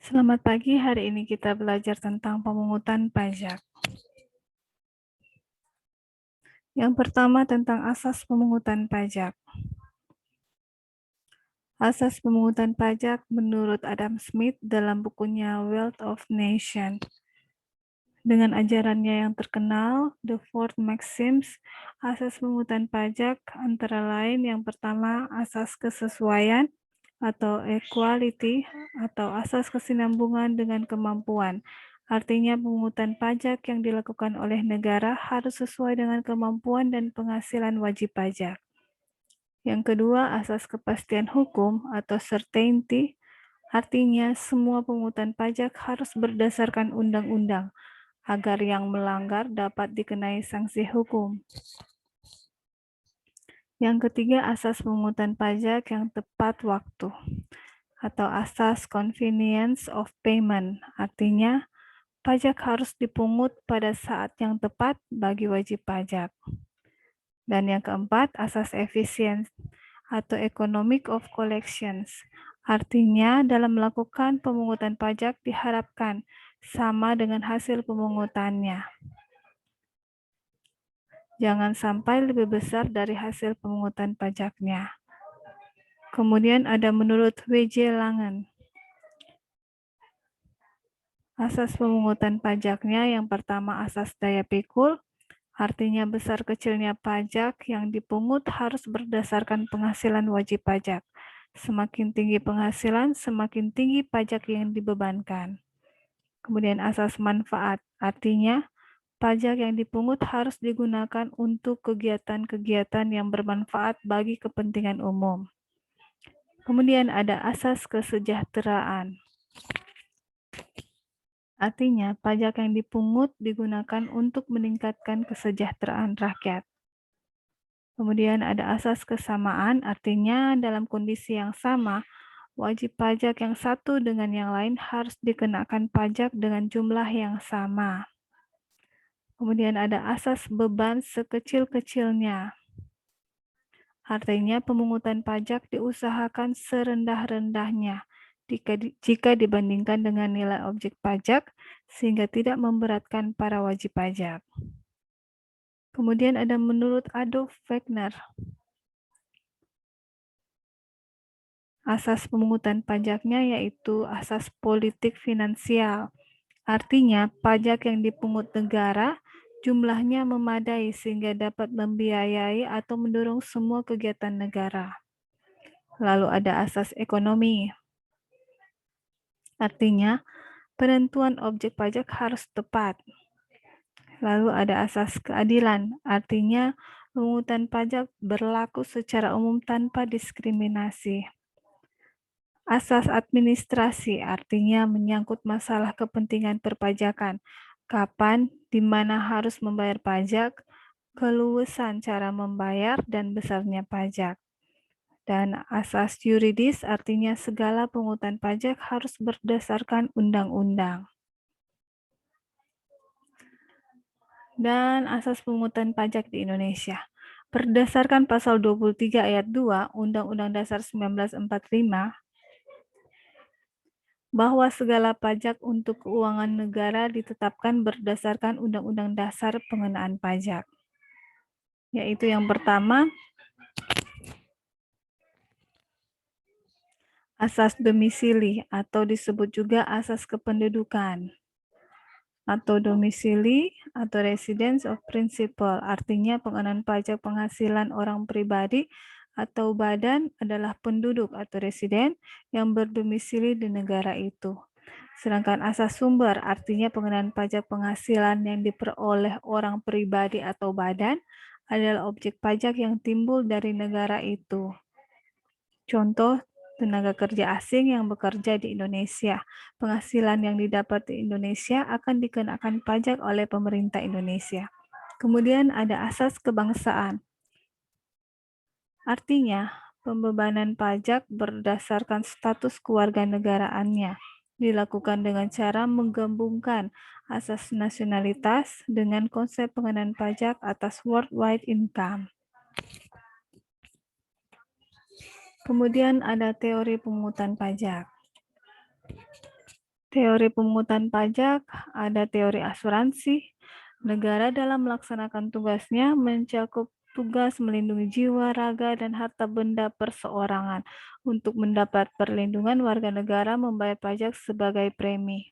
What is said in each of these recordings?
Selamat pagi, hari ini kita belajar tentang pemungutan pajak. Yang pertama tentang asas pemungutan pajak. Asas pemungutan pajak menurut Adam Smith dalam bukunya Wealth of Nations. Dengan ajarannya yang terkenal, The Four Maxims, asas pemungutan pajak antara lain yang pertama asas kesesuaian atau equality atau asas kesinambungan dengan kemampuan. Artinya pemungutan pajak yang dilakukan oleh negara harus sesuai dengan kemampuan dan penghasilan wajib pajak. Yang kedua, asas kepastian hukum atau certainty, artinya semua pemungutan pajak harus berdasarkan undang-undang agar yang melanggar dapat dikenai sanksi hukum. Yang ketiga, asas pemungutan pajak yang tepat waktu atau asas convenience of payment, artinya pajak harus dipungut pada saat yang tepat bagi wajib pajak. Dan yang keempat, asas efisien atau economic of collections, artinya dalam melakukan pemungutan pajak diharapkan sama dengan hasil pemungutannya. Jangan sampai lebih besar dari hasil pemungutan pajaknya. Kemudian ada menurut W.J. Langen. Asas pemungutan pajaknya yang pertama asas daya pikul, artinya besar kecilnya pajak yang dipungut harus berdasarkan penghasilan wajib pajak. Semakin tinggi penghasilan, semakin tinggi pajak yang dibebankan. Kemudian asas manfaat, artinya pajak yang dipungut harus digunakan untuk kegiatan-kegiatan yang bermanfaat bagi kepentingan umum. Kemudian ada asas kesejahteraan. Artinya, pajak yang dipungut digunakan untuk meningkatkan kesejahteraan rakyat. Kemudian ada asas kesamaan, artinya dalam kondisi yang sama, wajib pajak yang satu dengan yang lain harus dikenakan pajak dengan jumlah yang sama. Kemudian ada asas beban sekecil-kecilnya. Artinya pemungutan pajak diusahakan serendah-rendahnya jika dibandingkan dengan nilai objek pajak sehingga tidak memberatkan para wajib pajak. Kemudian ada menurut Adolf Wagner, asas pemungutan pajaknya yaitu asas politik finansial. Artinya pajak yang dipungut negara jumlahnya memadai sehingga dapat membiayai atau mendorong semua kegiatan negara. Lalu ada asas ekonomi. Artinya, penentuan objek pajak harus tepat. Lalu ada asas keadilan. Artinya, pemungutan pajak berlaku secara umum tanpa diskriminasi. Asas administrasi artinya menyangkut masalah kepentingan perpajakan. Kapan, di mana harus membayar pajak, keluasan cara membayar, dan besarnya pajak. Dan asas yuridis artinya segala pungutan pajak harus berdasarkan undang-undang. Dan asas pungutan pajak di Indonesia. Berdasarkan pasal 23 ayat 2 Undang-Undang Dasar 1945, bahwa segala pajak untuk keuangan negara ditetapkan berdasarkan Undang-Undang Dasar Pengenaan Pajak. Yaitu yang pertama, asas domisili atau disebut juga asas kependudukan. Atau domisili atau residence of principle, artinya pengenaan pajak penghasilan orang pribadi atau badan adalah penduduk atau residen yang berdomisili di negara itu. Sedangkan asas sumber artinya pengenaan pajak penghasilan yang diperoleh orang pribadi atau badan adalah objek pajak yang timbul dari negara itu. Contoh, tenaga kerja asing yang bekerja di Indonesia. Penghasilan yang didapat di Indonesia akan dikenakan pajak oleh pemerintah Indonesia. Kemudian ada asas kebangsaan. Artinya, pembebanan pajak berdasarkan status kewarganegaraannya dilakukan dengan cara menggabungkan asas nasionalitas dengan konsep pengenaan pajak atas worldwide income. Kemudian ada teori pemungutan pajak. Teori pemungutan pajak, ada teori asuransi. Negara dalam melaksanakan tugasnya mencakup tugas melindungi jiwa, raga, dan harta benda perseorangan. Untuk mendapat perlindungan, warga negara membayar pajak sebagai premi.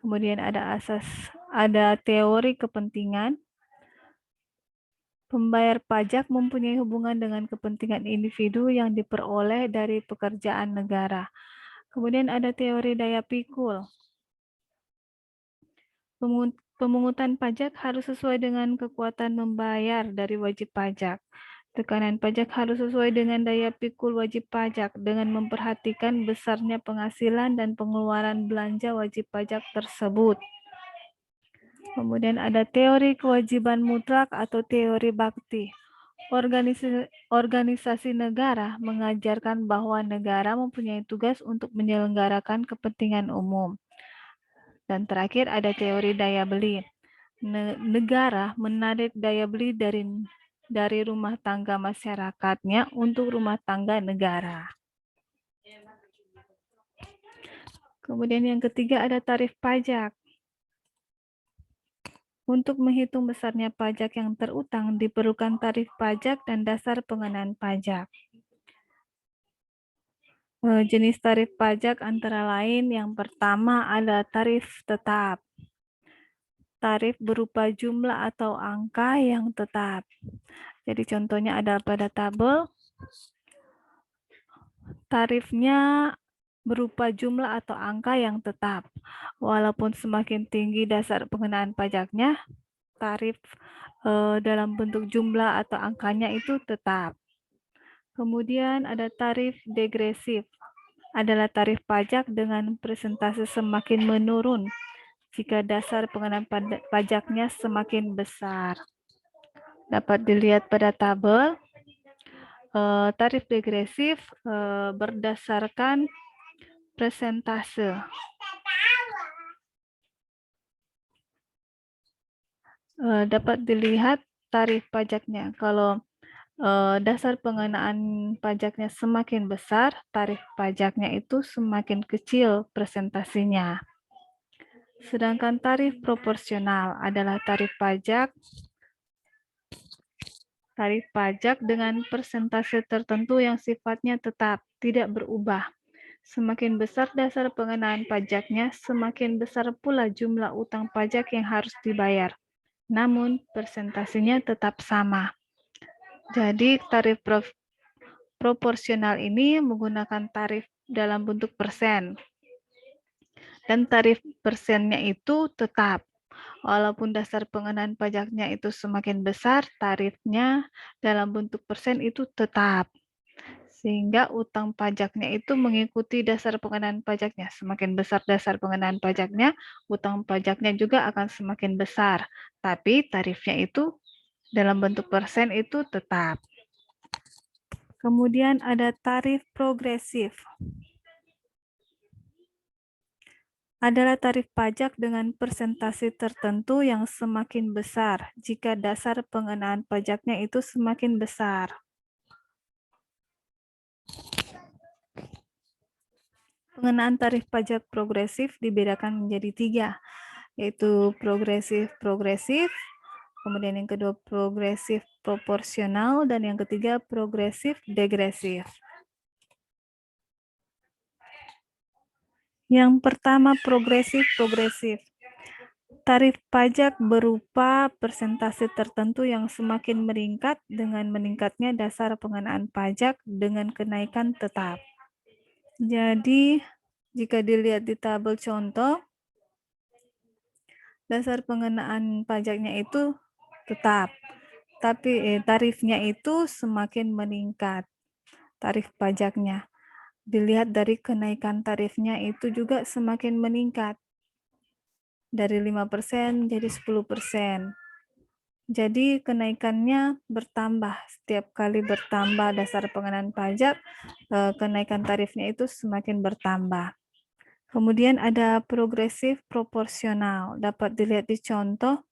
Kemudian ada teori kepentingan. Pembayar pajak mempunyai hubungan dengan kepentingan individu yang diperoleh dari pekerjaan negara. Kemudian ada teori daya pikul. Pemungutan pajak harus sesuai dengan kekuatan membayar dari wajib pajak. Tekanan pajak harus sesuai dengan daya pikul wajib pajak dengan memperhatikan besarnya penghasilan dan pengeluaran belanja wajib pajak tersebut. Kemudian ada teori kewajiban mutlak atau teori bakti. Organisasi negara mengajarkan bahwa negara mempunyai tugas untuk menyelenggarakan kepentingan umum. Dan terakhir ada teori daya beli. Negara menarik daya beli dari rumah tangga masyarakatnya untuk rumah tangga negara. Kemudian yang ketiga ada tarif pajak. Untuk menghitung besarnya pajak yang terutang diperlukan tarif pajak dan dasar pengenaan pajak. Jenis tarif pajak antara lain yang pertama ada tarif tetap. Tarif berupa jumlah atau angka yang tetap. Jadi contohnya ada pada tabel. Tarifnya berupa jumlah atau angka yang tetap. Walaupun semakin tinggi dasar pengenaan pajaknya, tarif dalam bentuk jumlah atau angkanya itu tetap. Kemudian ada tarif degresif. Adalah tarif pajak dengan persentase semakin menurun jika dasar pengenaan pajaknya semakin besar. Dapat dilihat pada tabel. Tarif degresif berdasarkan persentase. Dapat dilihat tarif pajaknya. Kalau dasar pengenaan pajaknya semakin besar, tarif pajaknya itu semakin kecil presentasinya. Sedangkan tarif proporsional adalah tarif pajak dengan persentase tertentu yang sifatnya tetap, tidak berubah. Semakin besar dasar pengenaan pajaknya, semakin besar pula jumlah utang pajak yang harus dibayar. Namun, persentasenya tetap sama. Jadi, tarif proporsional ini menggunakan tarif dalam bentuk persen. Dan tarif persennya itu tetap. Walaupun dasar pengenaan pajaknya itu semakin besar, tarifnya dalam bentuk persen itu tetap. Sehingga utang pajaknya itu mengikuti dasar pengenaan pajaknya. Semakin besar dasar pengenaan pajaknya, utang pajaknya juga akan semakin besar. Tapi tarifnya itu dalam bentuk persen itu tetap. Kemudian ada tarif progresif. Adalah tarif pajak dengan persentase tertentu yang semakin besar jika dasar pengenaan pajaknya itu semakin besar. Pengenaan tarif pajak progresif dibedakan menjadi 3, yaitu progresif, kemudian yang kedua progresif proporsional, dan yang ketiga progresif degresif. Yang pertama progresif. Tarif pajak berupa persentase tertentu yang semakin meningkat dengan meningkatnya dasar pengenaan pajak dengan kenaikan tetap. Jadi, jika dilihat di tabel contoh, dasar pengenaan pajaknya itu tetap, tapi tarifnya itu semakin meningkat, tarif pajaknya. Dilihat dari kenaikan tarifnya itu juga semakin meningkat, dari 5% menjadi 10%. Jadi kenaikannya bertambah, setiap kali bertambah dasar pengenaan pajak, kenaikan tarifnya itu semakin bertambah. Kemudian ada progresif proporsional, dapat dilihat di contoh.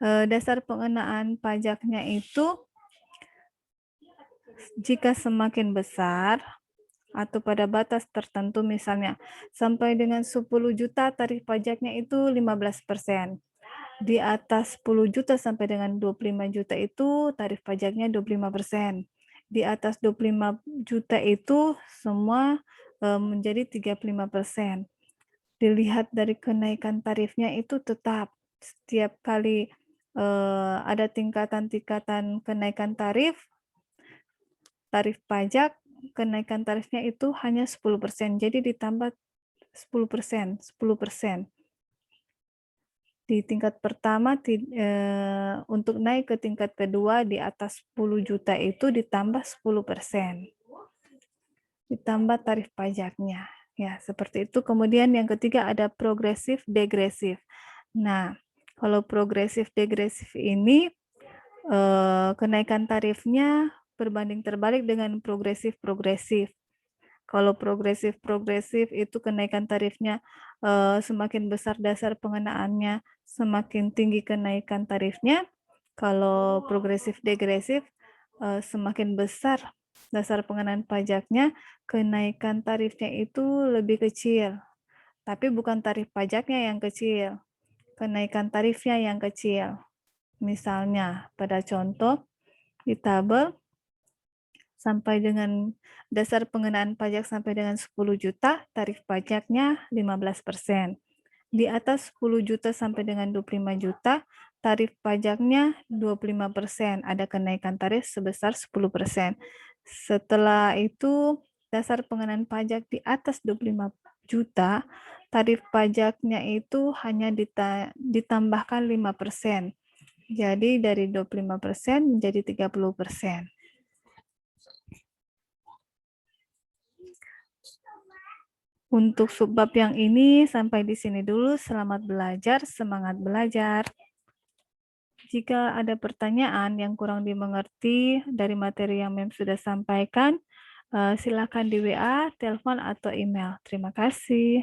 Dasar pengenaan pajaknya itu jika semakin besar atau pada batas tertentu, misalnya sampai dengan 10 juta tarif pajaknya itu 15%. Di atas 10 juta sampai dengan 25 juta itu tarif pajaknya 25%. Di atas 25 juta itu semua menjadi 35%. Dilihat dari kenaikan tarifnya itu tetap setiap kali ada tingkatan-tingkatan kenaikan tarif pajak, kenaikan tarifnya itu hanya 10%. Jadi ditambah 10%, 10%. Di tingkat pertama untuk naik ke tingkat kedua di atas 10 juta itu ditambah 10%. Ditambah tarif pajaknya. Ya, seperti itu. Kemudian yang ketiga ada progresif degresif. Nah, kalau progresif degresif ini kenaikan tarifnya berbanding terbalik dengan progresif. Kalau progresif itu kenaikan tarifnya semakin besar dasar pengenaannya, semakin tinggi kenaikan tarifnya. Kalau progresif degresif semakin besar dasar pengenaan pajaknya, kenaikan tarifnya itu lebih kecil. Tapi bukan tarif pajaknya yang kecil, kenaikan tarifnya yang kecil. Misalnya pada contoh di tabel sampai dengan dasar pengenaan pajak sampai dengan 10 juta, tarif pajaknya 15%. Di atas 10 juta sampai dengan 25 juta, tarif pajaknya 25%. Ada kenaikan tarif sebesar 10%. Setelah itu, dasar pengenaan pajak di atas 25 juta, tarif pajaknya itu hanya ditambahkan 5%. Jadi dari 25% menjadi 30%. Untuk subbab yang ini sampai di sini dulu. Selamat belajar, semangat belajar. Jika ada pertanyaan yang kurang dimengerti dari materi yang Mem sudah sampaikan, silakan di WA, telepon, atau email. Terima kasih.